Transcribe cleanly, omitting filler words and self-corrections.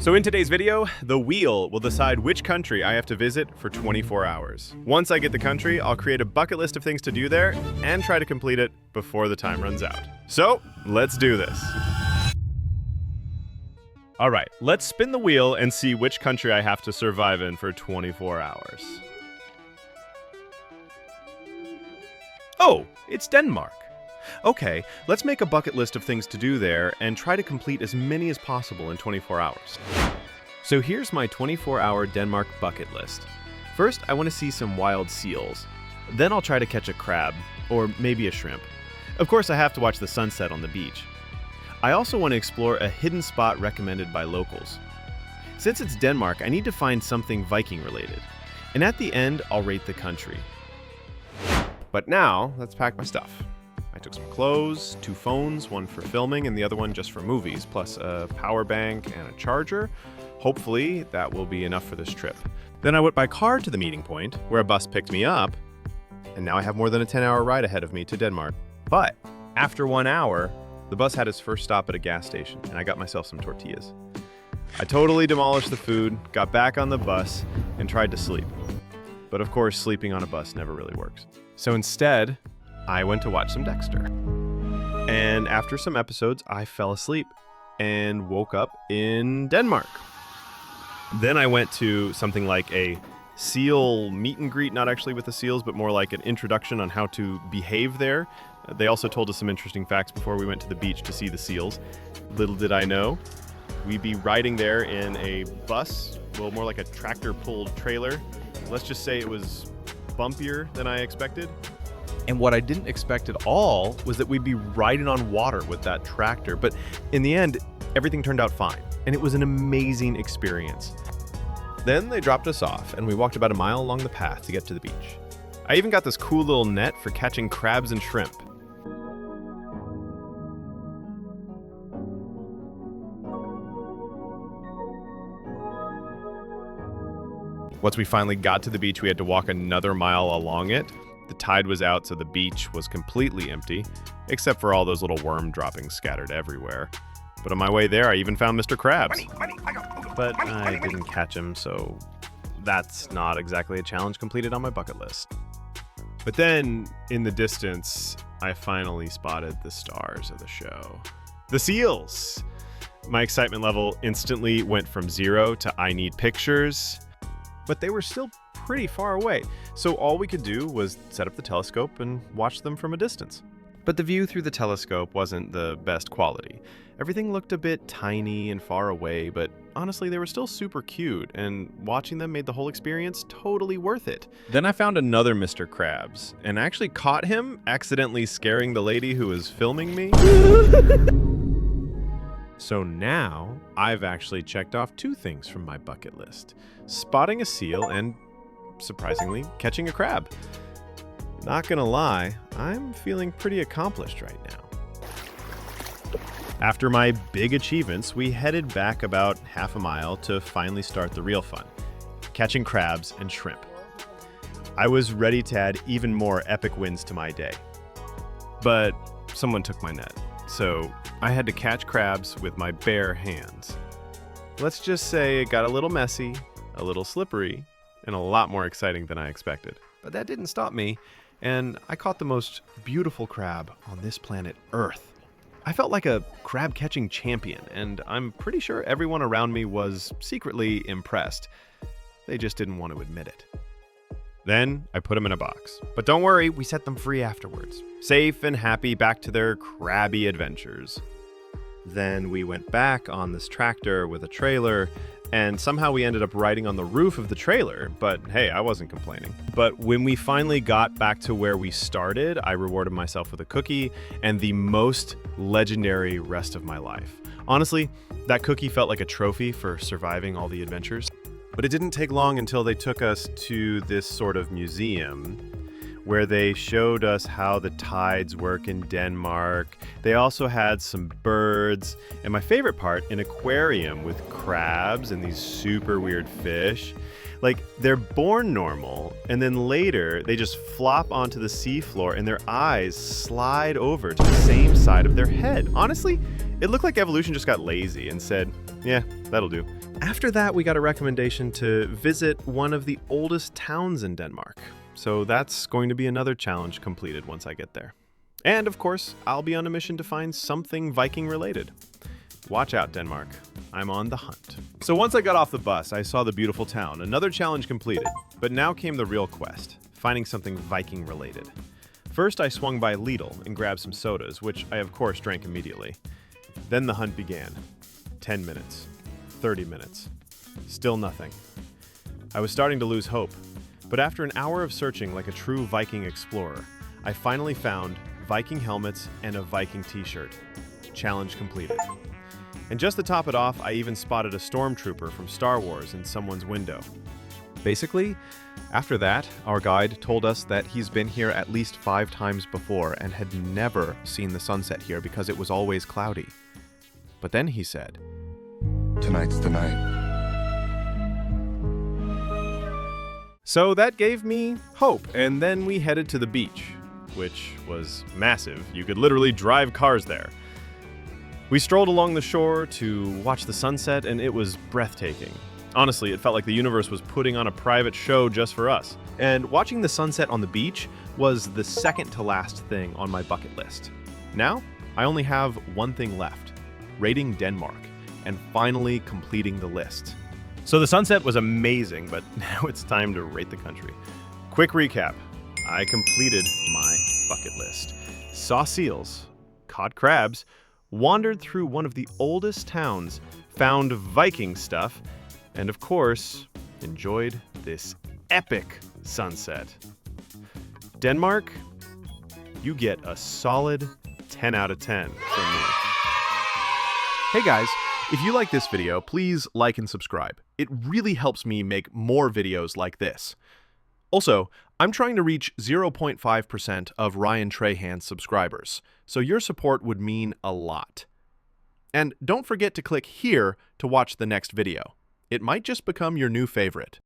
So in today's video, the wheel will decide which country I have to visit for 24 hours. Once I get the country, I'll create a bucket list of things to do there and try to complete it before the time runs out. So, let's do this. All right, let's spin the wheel and see which country I have to survive in for 24 hours. Oh, it's Denmark. Okay, let's make a bucket list of things to do there and try to complete as many as possible in 24 hours. So here's my 24-hour Denmark bucket list. First, I want to see some wild seals. Then I'll try to catch a crab, or maybe a shrimp. Of course, I have to watch the sunset on the beach. I also want to explore a hidden spot recommended by locals. Since it's Denmark, I need to find something Viking-related. And at the end, I'll rate the country. But now, let's pack my stuff. I took some clothes, 2 phones, one for filming and the other one just for movies, plus a power bank and a charger. Hopefully, that will be enough for this trip. Then I went by car to the meeting point, where a bus picked me up, and now I have more than a 10-hour ride ahead of me to Denmark. But after 1 hour, the bus had its first stop at a gas station, and I got myself some tortillas. I totally demolished the food, got back on the bus, and tried to sleep. But of course, sleeping on a bus never really works. So instead, I went to watch some Dexter. And after some episodes, I fell asleep and woke up in Denmark. Then I went to something like a seal meet and greet, not actually with the seals, but more like an introduction on how to behave there. They also told us some interesting facts before we went to the beach to see the seals. Little did I know, we'd be riding there in a bus, well, more like a tractor-pulled trailer. Let's just say it was bumpier than I expected. And what I didn't expect at all was that we'd be riding on water with that tractor. But in the end, everything turned out fine. And it was an amazing experience. Then they dropped us off, and we walked about a mile along the path to get to the beach. I even got this cool little net for catching crabs and shrimp. Once we finally got to the beach, we had to walk another mile along it. The tide was out, so the beach was completely empty, except for all those little worm droppings scattered everywhere. But on my way there, I even found Mr. Krabs. But I didn't catch him, so that's not exactly a challenge completed on my bucket list. But then, in the distance, I finally spotted the stars of the show. The seals! My excitement level instantly went from 0 to I need pictures. But they were still pretty far away, so all we could do was set up the telescope and watch them from a distance. But the view through the telescope wasn't the best quality. Everything looked a bit tiny and far away, but honestly, they were still super cute, and watching them made the whole experience totally worth it. Then I found another Mr. Krabs, and actually caught him accidentally scaring the lady who was filming me. So now, I've actually checked off 2 things from my bucket list. Spotting a seal and, surprisingly, catching a crab. Not gonna lie, I'm feeling pretty accomplished right now. After my big achievements, we headed back about half a mile to finally start the real fun, catching crabs and shrimp. I was ready to add even more epic wins to my day. But someone took my net, so I had to catch crabs with my bare hands. Let's just say it got a little messy, a little slippery, and a lot more exciting than I expected. But that didn't stop me, and I caught the most beautiful crab on this planet Earth. I felt like a crab-catching champion, and I'm pretty sure everyone around me was secretly impressed. They just didn't want to admit it. Then I put them in a box. But don't worry, we set them free afterwards. Safe and happy back to their crabby adventures. Then we went back on this tractor with a trailer, and somehow we ended up riding on the roof of the trailer, but hey, I wasn't complaining. But when we finally got back to where we started, I rewarded myself with a cookie and the most legendary rest of my life. Honestly, that cookie felt like a trophy for surviving all the adventures. But it didn't take long until they took us to this sort of museum where they showed us how the tides work in Denmark. They also had some birds, and my favorite part, an aquarium with crabs and these super weird fish. Like, they're born normal, and then later they just flop onto the seafloor and their eyes slide over to the same side of their head. Honestly, it looked like evolution just got lazy and said, yeah, that'll do. After that, we got a recommendation to visit one of the oldest towns in Denmark. So that's going to be another challenge completed once I get there. And of course, I'll be on a mission to find something Viking-related. Watch out, Denmark. I'm on the hunt. So once I got off the bus, I saw the beautiful town. Another challenge completed. But now came the real quest, finding something Viking-related. First, I swung by Lidl and grabbed some sodas, which I of course drank immediately. Then the hunt began. 10 minutes. 30 minutes. Still nothing. I was starting to lose hope. But after an hour of searching like a true Viking explorer, I finally found Viking helmets and a Viking t-shirt. Challenge completed. And just to top it off, I even spotted a stormtrooper from Star Wars in someone's window. Basically, after that, our guide told us that he's been here at least 5 times before and had never seen the sunset here because it was always cloudy. But then he said, "Tonight's the night." So that gave me hope, and then we headed to the beach, which was massive. You could literally drive cars there. We strolled along the shore to watch the sunset, and it was breathtaking. Honestly, it felt like the universe was putting on a private show just for us. And watching the sunset on the beach was the second to last thing on my bucket list. Now, I only have one thing left: rating Denmark, and finally completing the list. So the sunset was amazing, but now it's time to rate the country. Quick recap. I completed my bucket list. Saw seals, caught crabs, wandered through one of the oldest towns, found Viking stuff, and of course, enjoyed this epic sunset. Denmark, you get a solid 10 out of 10 from me. Hey guys, if you like this video, please like and subscribe. It really helps me make more videos like this. Also, I'm trying to reach 0.5% of Ryan Trahan's subscribers, so your support would mean a lot. And don't forget to click here to watch the next video. It might just become your new favorite.